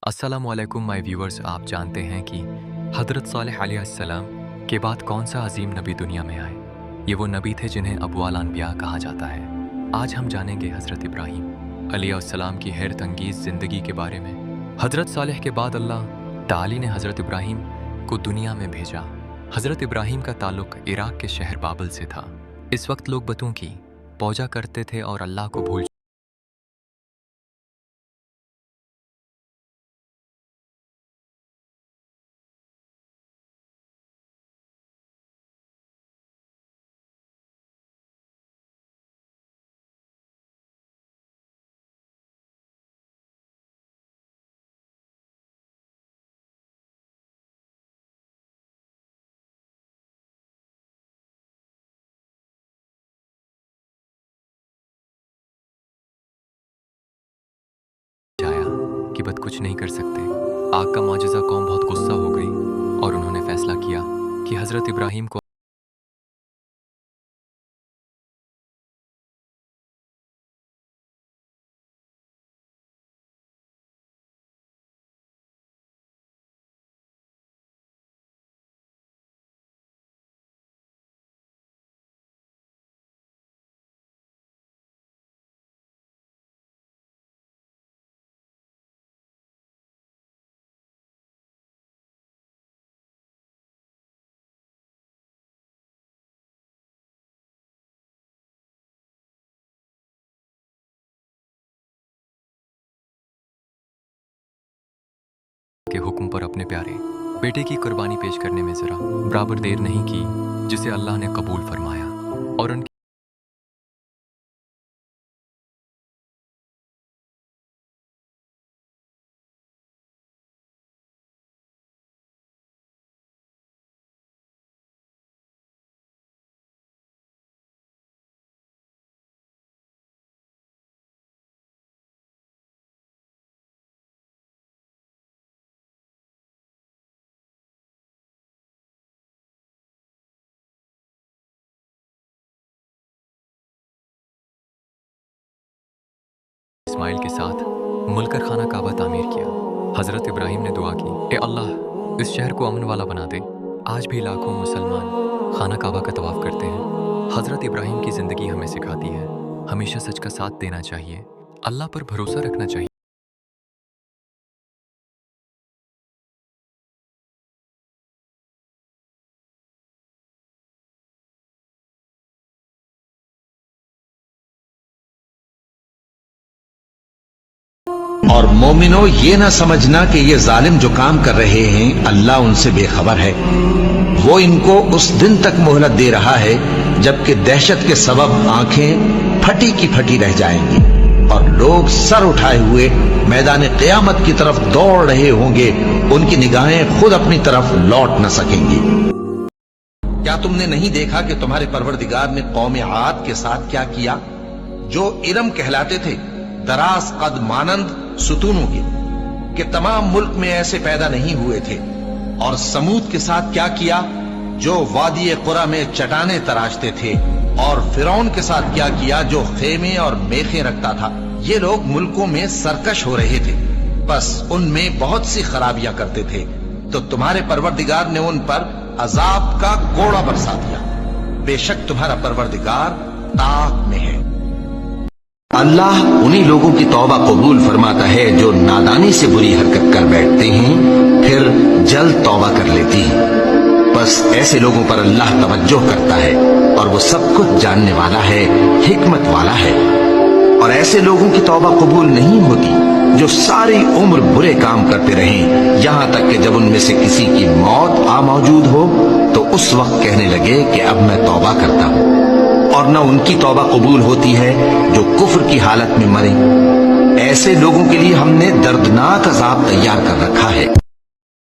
अस्सलामुअलैकुम my viewers. आप जानते हैं कि हज़रत सालेह अलैहिस्सलाम के बाद कौन सा अजीम नबी दुनिया में आए? ये वो नबी थे जिन्हें अबुल अनबिया कहा जाता है। आज हम जानेंगे हज़रत इब्राहीम अलैहिस्सलाम की हैरत अंगीज़ ज़िंदगी के बारे में। हज़रत सालेह के बाद अल्लाह ताली ने हज़रत इब्राहीम को दुनिया में भेजा। हज़रत इब्राहीम का ताल्लुक़ इराक़ के शहर बाबल से था। इस वक्त लोग बुतों की पूजा करते थे और अल्लाह को भूल जाया कि बद कुछ नहीं कर सकते। आग का मौजज़ा कौम बहुत गुस्सा हो गई और उन्होंने फैसला किया कि हज़रत इब्राहीम को के हुक्म पर अपने प्यारे बेटे की कुर्बानी पेश करने में ज़रा बराबर देर नहीं की, जिसे अल्लाह ने कबूल फरमाया और उनकी इस्माइल के साथ मुलकर खाना काबा तामीर किया। हज़रत इब्राहीम ने दुआ की, ए अल्लाह इस शहर को अमन वाला बना दे। आज भी लाखों मुसलमान खाना काबा का तवाफ़ करते हैं। हज़रत इब्राहीम की ज़िंदगी हमें सिखाती है हमेशा सच का साथ देना चाहिए, अल्लाह पर भरोसा रखना चाहिए। और मोमिनो ये ना समझना कि ये जालिम जो काम कर रहे हैं अल्लाह उनसे बेखबर है। वो इनको उस दिन तक मोहलत दे रहा है जबकि दहशत के सबब आंखें फटी की फटी रह जाएंगी और लोग सर उठाए हुए मैदान क़यामत की तरफ दौड़ रहे होंगे। उनकी निगाहें खुद अपनी तरफ लौट न सकेंगी। क्या तुमने नहीं देखा कि तुम्हारे परवरदिगार ने कौम आद के साथ क्या किया? जो इरम कहलाते थे, दराज कद मानंद सुतूनों के तमाम मुल्क में ऐसे पैदा नहीं हुए थे। और समूद के साथ क्या किया? जो वादी कुरा में चटाने तराशते थे। और फिरौन के साथ क्या किया? जो खेमे और मेखे रखता था। ये लोग मुल्कों में सरकश हो रहे थे, बस उनमें बहुत सी खराबियां करते थे, तो तुम्हारे परवरदिगार ने उन पर अजाब का कोड़ा बरसा दिया। बेशक तुम्हारा परवरदिगार ताक में है। अल्लाह उन्हीं लोगों की तौबा कबूल फरमाता है जो नादानी से बुरी हरकत कर बैठते हैं फिर जल्द तौबा कर लेती हैं। बस ऐसे लोगों पर अल्लाह तवज्जो करता है और वो सब कुछ जानने वाला है, हिकमत वाला है। और ऐसे लोगों की तौबा कबूल नहीं होती जो सारी उम्र बुरे काम करते रहें, यहाँ तक कि जब उनमें से किसी की मौत आ मौजूद हो तो उस वक्त कहने लगे कि अब मैं तौबा करता हूँ। और न उनकी तौबा कबूल होती है जो कुफ्र की हालत में मरे। ऐसे लोगों के लिए हमने दर्दनाक अजाब तैयार कर रखा है।